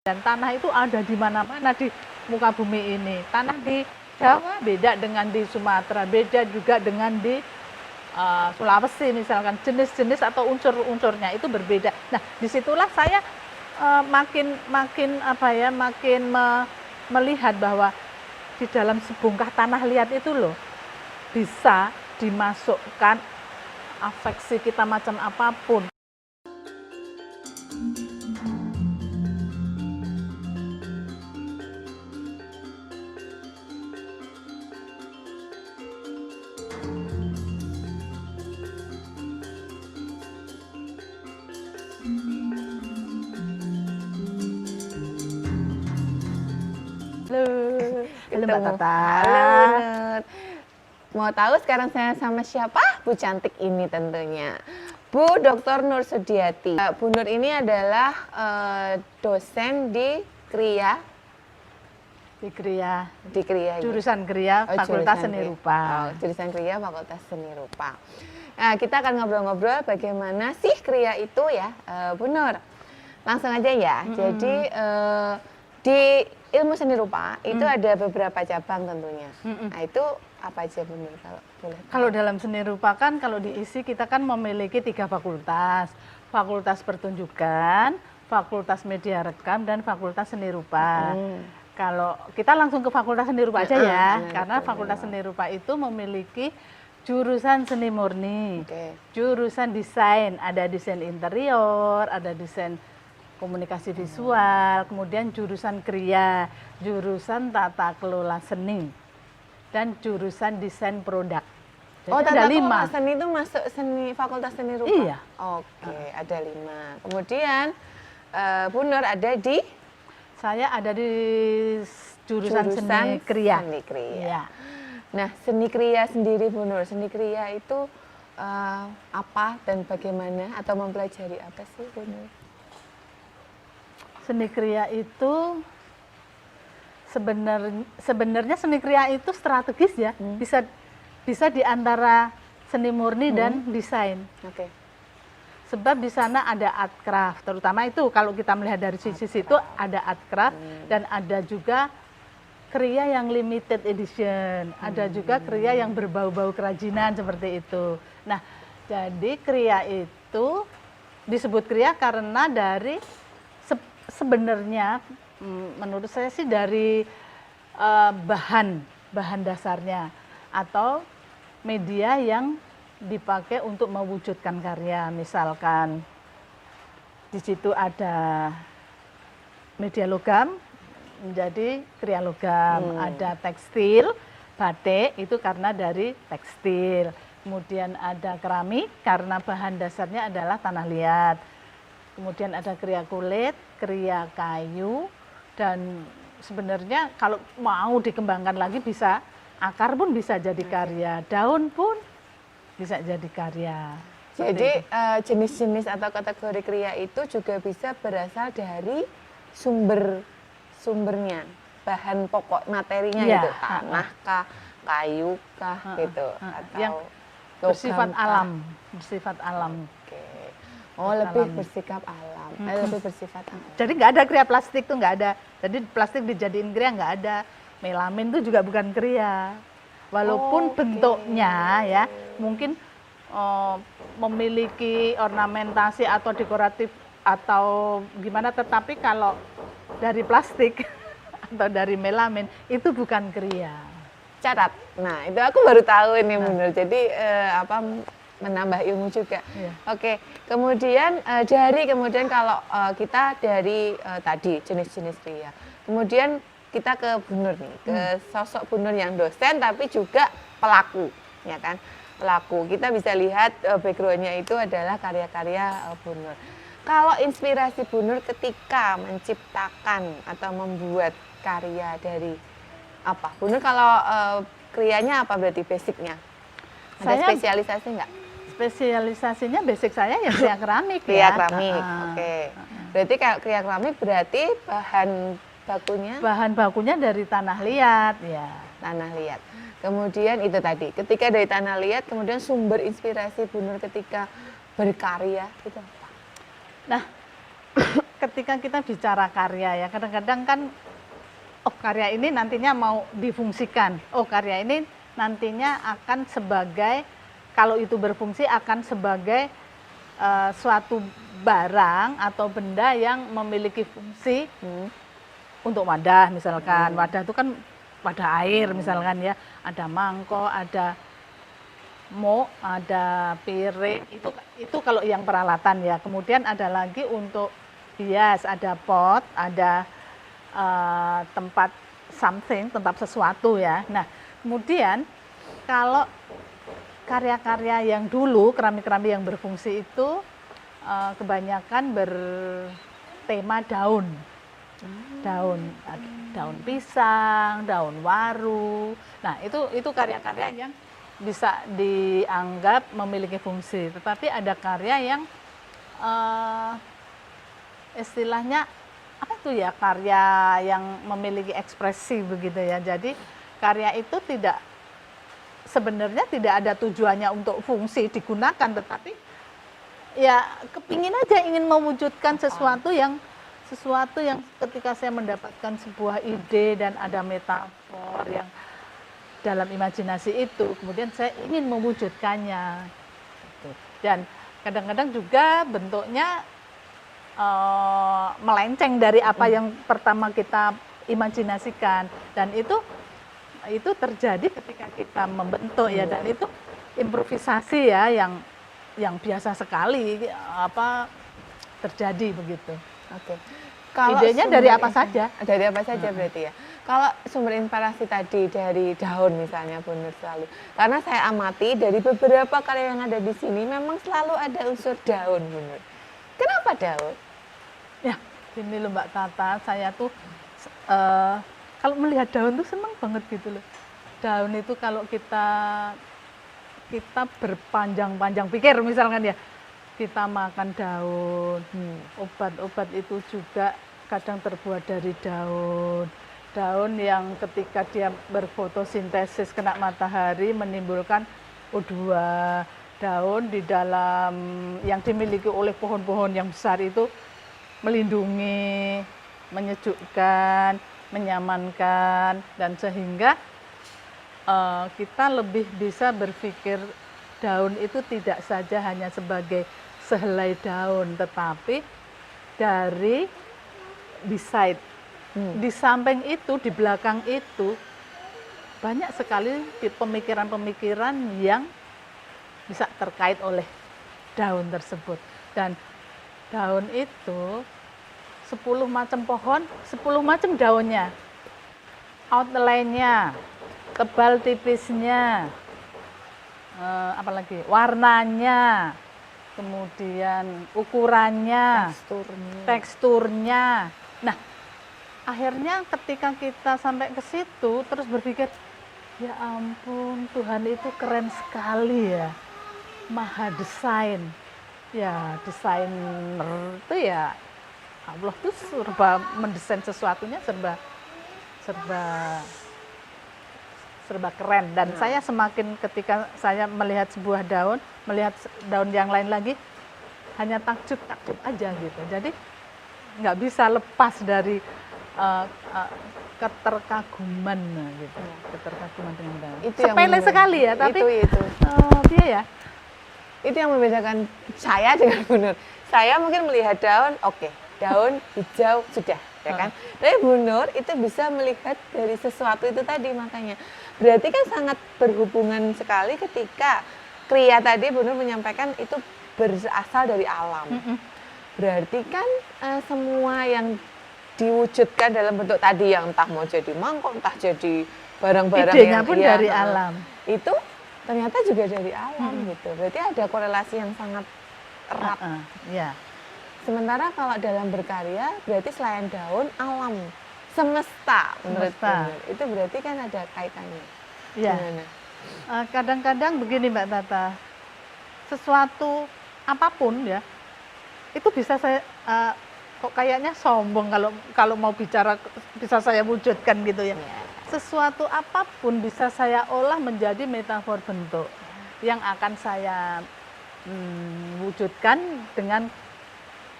Dan tanah itu ada di mana-mana di muka bumi ini. Tanah di Jawa beda dengan di Sumatera, beda juga dengan di Sulawesi misalkan. Jenis-jenis atau unsur-unsurnya itu berbeda. Nah, disitulah saya makin melihat bahwa di dalam sebongkah tanah liat itu loh bisa dimasukkan afeksi kita macam apapun. Halo Mbak Tata. Halo Bu Nur. Mau tahu sekarang saya sama siapa? Bu cantik ini tentunya. Bu Dr. Nur Sudiati. Bu Nur ini adalah dosen di KRIA. Di KRIA. Di KRIA. Jurusan KRIA, Fakultas Seni Rupa. Jurusan KRIA, Fakultas Seni Rupa. Nah, kita akan ngobrol-ngobrol bagaimana sih KRIA itu ya, Bu Nur. Langsung aja ya. Jadi di ilmu seni rupa itu ada beberapa cabang tentunya. Nah, itu apa aja Bu Nur kalau boleh? Kalau dalam seni rupa kan kalau diisi kita kan memiliki 3 fakultas. Fakultas pertunjukan, fakultas media rekam, dan fakultas seni rupa. Kalau kita langsung ke fakultas seni rupa aja ya, karena fakultas seni rupa itu memiliki jurusan seni murni, jurusan desain, ada desain interior, ada desain komunikasi visual, kemudian jurusan KRIA, jurusan tata kelola seni, dan jurusan desain produk. Jadi tata ada 5. kelola seni itu masuk seni fakultas seni rupa? Iya. Oke, ada 5. Kemudian Bu Nur ada di? Saya ada di jurusan seni KRIA. Seni KRIA. Iya. Nah, seni KRIA sendiri Bu Nur, seni KRIA itu apa dan bagaimana atau mempelajari apa sih Bu Nur? Seni KRIA itu sebenarnya seni KRIA itu strategis ya, bisa di antara seni murni dan desain. Sebab di sana ada art craft, terutama itu kalau kita melihat dari sisi situ ada art craft dan ada juga KRIA yang limited edition, ada juga KRIA yang berbau-bau kerajinan seperti itu. Nah, jadi KRIA itu disebut KRIA karena dari sebenarnya menurut saya sih dari bahan dasarnya atau media yang dipakai untuk mewujudkan karya. Misalkan di situ ada media logam, menjadi KRIA logam, ada tekstil, batik itu karena dari tekstil. Kemudian ada keramik karena bahan dasarnya adalah tanah liat. Kemudian ada KRIA kulit, KRIA kayu, dan sebenarnya kalau mau dikembangkan lagi bisa, akar pun bisa jadi karya, daun pun bisa jadi karya. Jadi jenis-jenis atau kategori KRIA itu juga bisa berasal dari sumbernya, bahan pokok materinya gitu, tanah kah, kayu kah gitu, atau yang bersifat alam, bersifat alam. Lebih bersifat alam. Lebih bersifat alam. Jadi nggak ada KRIA plastik tuh, nggak ada. Jadi plastik dijadiin KRIA nggak ada. Melamin tuh juga bukan KRIA. Walaupun bentuknya ya mungkin memiliki ornamentasi atau dekoratif atau gimana, tetapi kalau dari plastik atau dari melamin itu bukan KRIA. Catat. Nah, itu aku baru tahu ini benar. Jadi menambah ilmu juga. Oke. Kemudian kemudian kalau kita dari tadi jenis-jenis KRIA. Kemudian kita ke Bu Nur nih, ke sosok Bu Nur yang dosen tapi juga pelaku, ya kan? Pelaku. Kita bisa lihat background-nya itu adalah karya-karya Bu Nur. Kalau inspirasi Bu Nur ketika menciptakan atau membuat karya dari apa? Bu Nur kalau KRIA-nya apa berarti basicnya? Ada spesialisasi nggak? Spesialisasinya basic saya ya KRIA keramik ya. KRIA keramik, oke. Berarti kalau KRIA keramik berarti bahan bakunya dari tanah liat ya. Tanah liat. Kemudian itu tadi, ketika dari tanah liat, kemudian sumber inspirasi Bu Nur ketika berkarya itu apa? Nah, ketika kita bicara karya ya, kadang-kadang kan, oh karya ini nantinya mau difungsikan, oh karya ini nantinya akan sebagai, kalau itu berfungsi akan sebagai suatu barang atau benda yang memiliki fungsi untuk wadah misalkan. Wadah itu kan wadah air misalkan ya, ada mangkok, ada mok, ada piring, itu kalau yang peralatan ya. Kemudian ada lagi untuk hias, ada pot, ada tempat something, tempat sesuatu ya. Nah, kemudian kalau karya-karya yang dulu, keramik-keramik yang berfungsi itu kebanyakan bertema daun. Daun pisang, daun waru. Nah, itu karya-karya yang bisa dianggap memiliki fungsi. Tetapi ada karya yang istilahnya apa itu ya, karya yang memiliki ekspresi begitu ya. Jadi karya itu sebenarnya tidak ada tujuannya untuk fungsi digunakan, tetapi ya kepingin aja ingin mewujudkan sesuatu yang ketika saya mendapatkan sebuah ide dan ada metafor yang dalam imajinasi itu, kemudian saya ingin mewujudkannya. Dan kadang-kadang juga bentuknya melenceng dari apa yang pertama kita imajinasikan, dan itu terjadi ketika kita membentuk ya, dan itu improvisasi ya yang biasa sekali terjadi begitu. Oke. Idenya dari apa saja? Dari apa saja berarti ya. Kalau sumber inspirasi tadi dari daun misalnya Bu Nur selalu. Karena saya amati dari beberapa karya yang ada di sini memang selalu ada unsur daun Bu Nur. Kenapa daun? Ya, gini loh Mbak Tata, saya tuh kalau melihat daun tuh seneng banget gitu loh. Daun itu kalau kita berpanjang-panjang pikir misalkan ya, kita makan daun, obat-obat itu juga kadang terbuat dari daun. Daun yang ketika dia berfotosintesis kena matahari menimbulkan O2. Daun di dalam yang dimiliki oleh pohon-pohon yang besar itu melindungi, menyejukkan, menyamankan, dan sehingga kita lebih bisa berpikir daun itu tidak saja hanya sebagai sehelai daun, tetapi dari beside, di samping itu, di belakang itu banyak sekali pemikiran-pemikiran yang bisa terkait oleh daun tersebut. Dan daun itu 10 macam pohon, 10 macam daunnya, outline-nya, tebal tipisnya, apalagi warnanya, kemudian ukurannya, teksturnya. Nah, akhirnya ketika kita sampai ke situ terus berpikir, ya ampun, Tuhan itu keren sekali ya, maha desain. Ya, desainer itu ya Allah tuh serba mendesain sesuatunya serba keren. Dan saya semakin ketika saya melihat sebuah daun, melihat daun yang lain lagi, hanya takjub aja gitu. Jadi nggak bisa lepas dari keterkaguman gitu, keterkaguman dengan daun. Sepele sekali ya, tapi dia ya. Itu yang membedakan saya dengan Bu Nur. Saya mungkin melihat daun, oke, daun hijau sudah, ya kan? Tapi Bu Nur itu bisa melihat dari sesuatu itu tadi, makanya berarti kan sangat berhubungan sekali ketika kriya tadi Bu Nur menyampaikan itu berasal dari alam. Berarti kan semua yang diwujudkan dalam bentuk tadi yang entah mau jadi mangkok, entah jadi barang-barang idenya pun dari alam. Itu ternyata juga dari alam gitu. Berarti ada korelasi yang sangat erat. Ya. Sementara kalau dalam berkarya berarti selain daun, alam, semesta menurut Bu Nur. Itu berarti kan ada kaitannya. Iya. Kadang-kadang begini Mbak Tata, sesuatu apapun ya, itu bisa saya kok kayaknya sombong kalau mau bicara bisa saya wujudkan gitu ya. Sesuatu apapun bisa saya olah menjadi metafor bentuk yang akan saya wujudkan dengan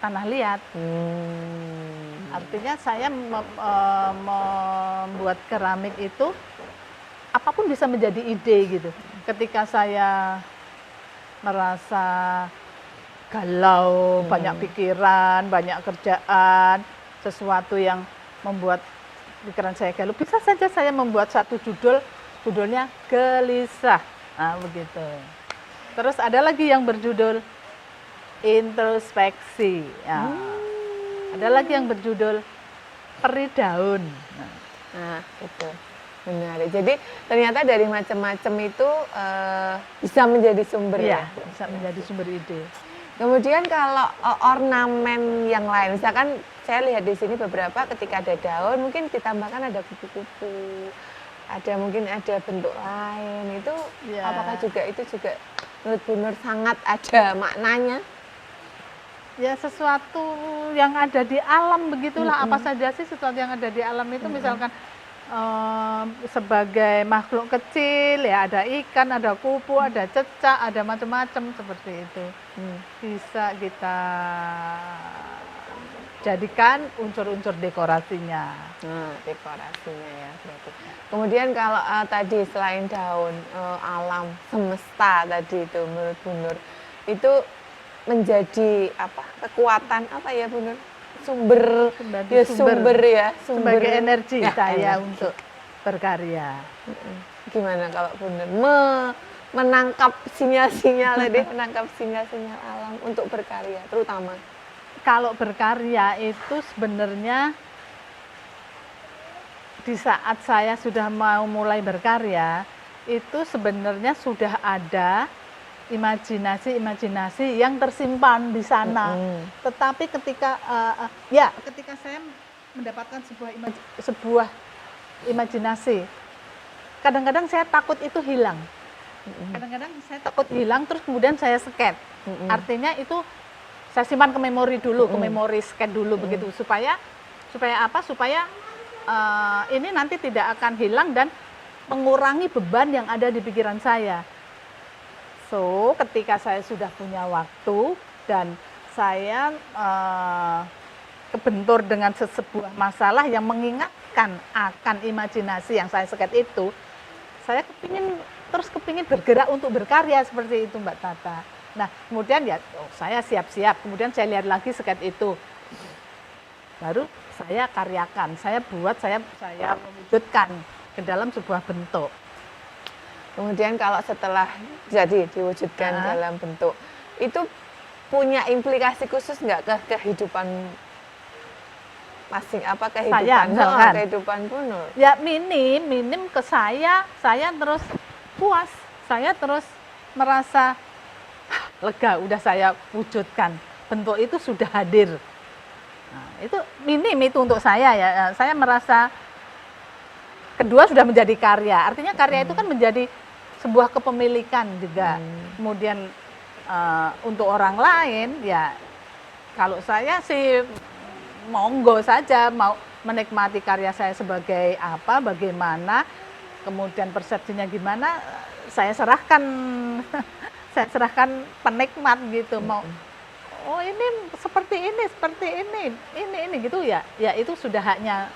tanah liat. Artinya saya membuat keramik itu apapun bisa menjadi ide gitu. Ketika saya merasa galau, banyak pikiran, banyak kerjaan, sesuatu yang membuat pikiran saya galau, bisa saja saya membuat satu judulnya gelisah. Nah, begitu. Terus ada lagi yang berjudul introspeksi. Ya. Ada lagi yang berjudul peri daun. Nah, itu menarik. Jadi ternyata dari macam-macam itu bisa menjadi sumber ya. Bisa menjadi sumber ide. Kemudian kalau ornamen yang lain, misalkan saya lihat di sini beberapa ketika ada daun mungkin ditambahkan ada kupu-kupu, ada mungkin ada bentuk lain. Itu apakah juga itu juga menurut Bu Nur sangat ada maknanya? Ya sesuatu yang ada di alam begitulah, apa saja sih sesuatu yang ada di alam itu, misalkan sebagai makhluk kecil ya, ada ikan, ada kupu, ada cecak, ada macam-macam seperti itu. Bisa kita jadikan unsur-unsur dekorasinya. Dekorasinya ya berarti. Kemudian kalau tadi selain daun, alam semesta tadi itu menurut Bu Nur itu menjadi apa, kekuatan apa ya Bu Nur? Sumber sebagai energi saya untuk berkarya. Gimana kalau Bu Nur menangkap sinyal-sinyal menangkap sinyal-sinyal alam untuk berkarya terutama? Kalau berkarya itu sebenarnya di saat saya sudah mau mulai berkarya itu sebenarnya sudah ada imajinasi yang tersimpan di sana. Tetapi ketika ketika saya mendapatkan sebuah imajinasi, kadang-kadang saya takut itu hilang. Kadang-kadang saya takut hilang, terus kemudian saya sket. Artinya itu saya simpan ke memori dulu, ke memori sket dulu begitu, supaya apa? Supaya ini nanti tidak akan hilang dan mengurangi beban yang ada di pikiran saya. So, ketika saya sudah punya waktu dan saya kebentur dengan sebuah masalah yang mengingatkan akan imajinasi yang saya sket itu, saya kepingin bergerak untuk berkarya seperti itu, Mbak Tata. Nah, kemudian ya saya siap-siap, kemudian saya lihat lagi sket itu, baru saya karyakan, saya buat, saya mewujudkan ke dalam sebuah bentuk. Kemudian kalau setelah jadi diwujudkan dalam bentuk, itu punya implikasi khusus nggak ke kehidupan kehidupan Bu Nur? Ya minim ke saya terus puas, saya terus merasa lega, udah saya wujudkan, bentuk itu sudah hadir. Nah, itu minim itu untuk saya ya, saya merasa kedua sudah menjadi karya, artinya karya itu kan menjadi sebuah kepemilikan juga. Kemudian untuk orang lain ya, kalau saya sih monggo saja mau menikmati karya saya sebagai apa, bagaimana, kemudian persepsinya gimana, saya serahkan saya serahkan penikmat gitu, mau oh ini seperti ini gitu ya itu sudah haknya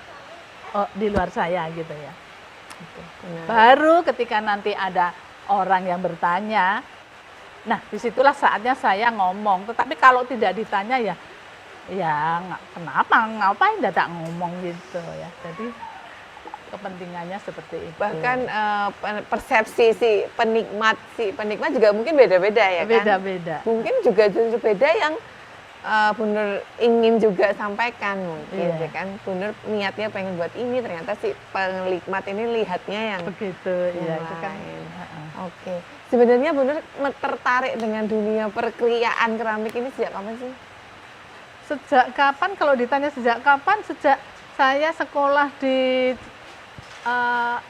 di luar saya gitu ya. Baru ketika nanti ada orang yang bertanya, nah disitulah saatnya saya ngomong. Tetapi kalau tidak ditanya ya kenapa, ngapain tidak ngomong gitu ya. Jadi kepentingannya seperti itu. Bahkan persepsi si penikmat juga mungkin beda-beda ya kan? Beda-beda. Mungkin juga justru beda yang Bu Nur ingin juga sampaikan mungkin ya kan. Bu Nur niatnya pengen buat ini, ternyata si penikmat ini lihatnya yang begitu ya itu kan. Oke. Sebenarnya Bu Nur tertarik dengan dunia perkriaan keramik ini sejak kapan sih? Sejak kapan? Kalau ditanya sejak kapan, sejak saya sekolah di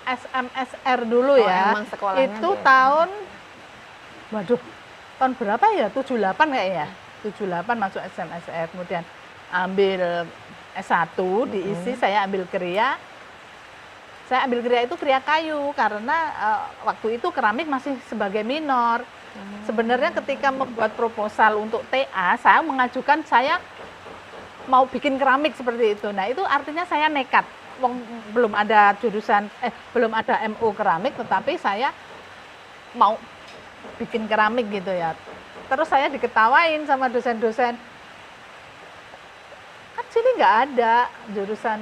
SMSR dulu ya. Emang sekolahnya itu tahun berapa ya? 78 kayaknya. 78 masuk SMSR, kemudian ambil S1 diisi, saya ambil kriya. Saya ambil kriya itu kriya kayu karena waktu itu keramik masih sebagai minor. Sebenarnya ketika membuat proposal untuk TA, saya mengajukan saya mau bikin keramik seperti itu. Nah, itu artinya saya nekat. Belum ada jurusan, belum ada MU keramik, tetapi saya mau bikin keramik gitu ya. Terus saya diketawain sama dosen-dosen, kan sini nggak ada jurusan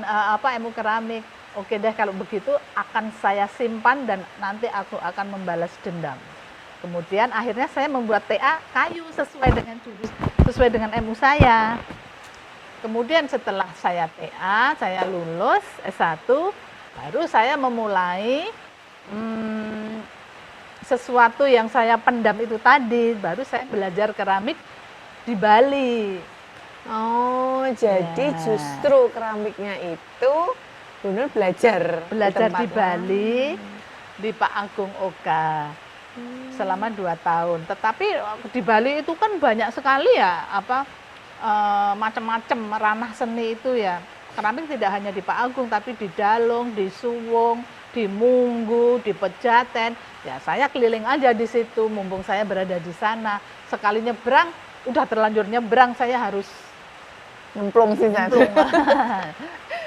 MU keramik. Oke deh, kalau begitu akan saya simpan dan nanti aku akan membalas dendam. Kemudian akhirnya saya membuat TA kayu sesuai dengan MU saya. Kemudian setelah saya TA, saya lulus S1, baru saya memulai sesuatu yang saya pendam itu tadi, baru saya belajar keramik di Bali. Oh, jadi justru keramiknya itu benar belajar di Bali, di Pak Agung Oka. Selama 2 tahun. Tetapi di Bali itu kan banyak sekali ya macam-macam ranah seni itu ya. Keramik tidak hanya di Pak Agung, tapi di Dalong, di Suwung, di Munggu, di Pejaten. Ya saya keliling aja di situ, mumpung saya berada di sana. Sekali nyebrang, udah terlanjur nyebrang, saya harus nyemplung sih sana.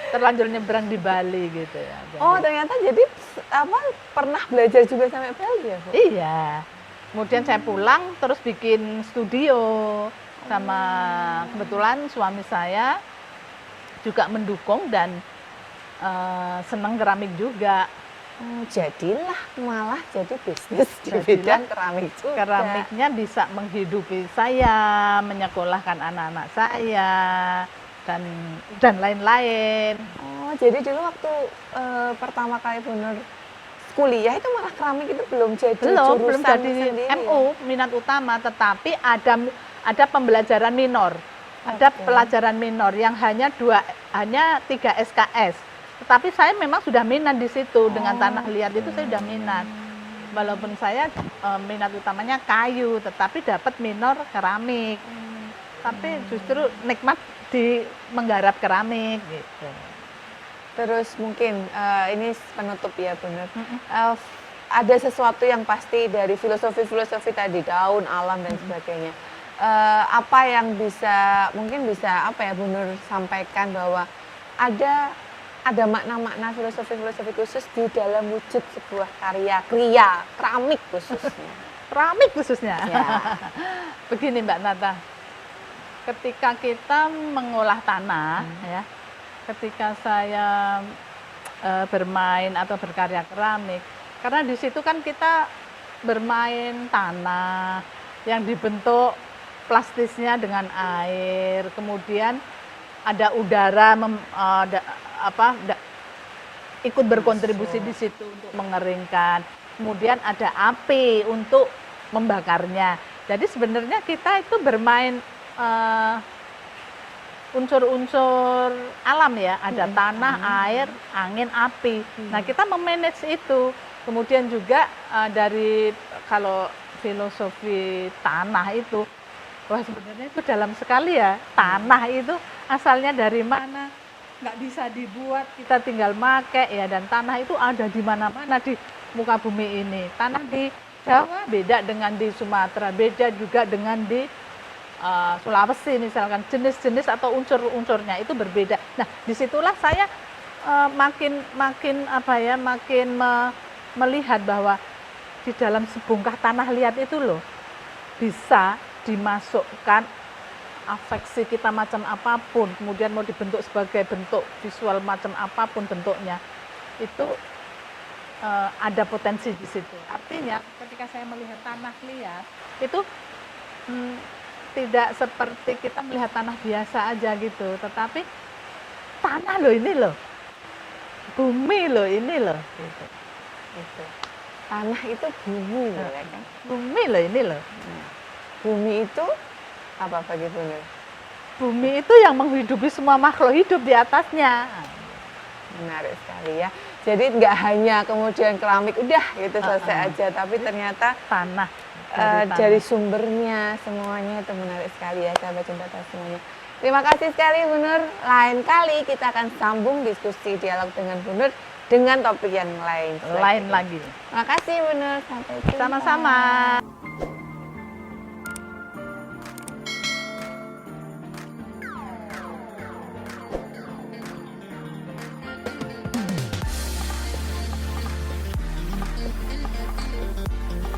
Terlanjur nyebrang di Bali gitu ya. Jadi, oh ternyata jadi pernah belajar juga sampai Bali ya Bu? Iya. Kemudian saya pulang terus bikin studio. Sama kebetulan suami saya juga mendukung dan senang keramik juga. Jadilah malah jadi bisnis di bidang keramik juga. Keramiknya bisa menghidupi saya, menyekolahkan anak-anak saya, dan lain-lain. Oh, jadi dulu waktu pertama kali benar kuliah itu malah keramik itu belum jadi jurusan belum jadi sendiri, MU minat utama, tetapi ada pembelajaran minor. Ada pelajaran minor yang hanya 3 SKS. Tetapi saya memang sudah minat di situ dengan tanah liat itu saya sudah minat. Walaupun saya minat utamanya kayu, tetapi dapat minor keramik. Tapi justru nikmat di menggarap keramik gitu. Terus mungkin ini penutup ya benar. Ada sesuatu yang pasti dari filosofi tadi, daun, alam dan sebagainya. Apa yang mungkin bisa Bu Nur sampaikan bahwa ada makna-makna filosofi khusus di dalam wujud sebuah kriya keramik khususnya. Keramik khususnya. Ya. Begini Mbak Nata, ketika kita mengolah tanah, ya, ketika saya bermain atau berkarya keramik, karena di situ kan kita bermain tanah yang dibentuk plastisnya dengan air, kemudian ada udara ikut berkontribusi di situ untuk mengeringkan. Kemudian ada api untuk membakarnya. Jadi sebenarnya kita itu bermain unsur-unsur alam ya, ada tanah, air, angin, api. Nah kita memanage itu. Kemudian juga dari kalau filosofi tanah itu, wah sebenarnya itu dalam sekali ya. Tanah itu asalnya dari mana? Nggak bisa dibuat, kita tinggal make ya, dan tanah itu ada di mana-mana di muka bumi ini. Tanah di Jawa beda dengan di Sumatera, beda juga dengan di Sulawesi misalkan, jenis-jenis atau unsur-unsurnya itu berbeda. Nah disitulah saya makin melihat bahwa di dalam sebongkah tanah liat itu loh bisa dimasukkan afeksi kita macam apapun, kemudian mau dibentuk sebagai bentuk visual macam apapun bentuknya, itu ada potensi di situ. Artinya ketika saya melihat tanah liat itu tidak seperti kita melihat tanah biasa aja gitu, tetapi tanah loh ini loh, bumi loh ini loh. Gitu. Tanah itu bumi, ya kan? Bumi loh ini loh. Bumi itu apa bagi Bu Nur? Bumi itu yang menghidupi semua makhluk hidup di atasnya. Menarik sekali ya. Jadi nggak hanya kemudian keramik udah gitu selesai aja, tapi ternyata tanah dari sumbernya semuanya itu menarik sekali ya sahabat Cinta semuanya. Terima kasih sekali Bu Nur. Lain kali kita akan sambung diskusi dialog dengan Bu Nur dengan topik yang lain lagi. Terima kasih Bu Nur. Sampai jumpa. Sama-sama.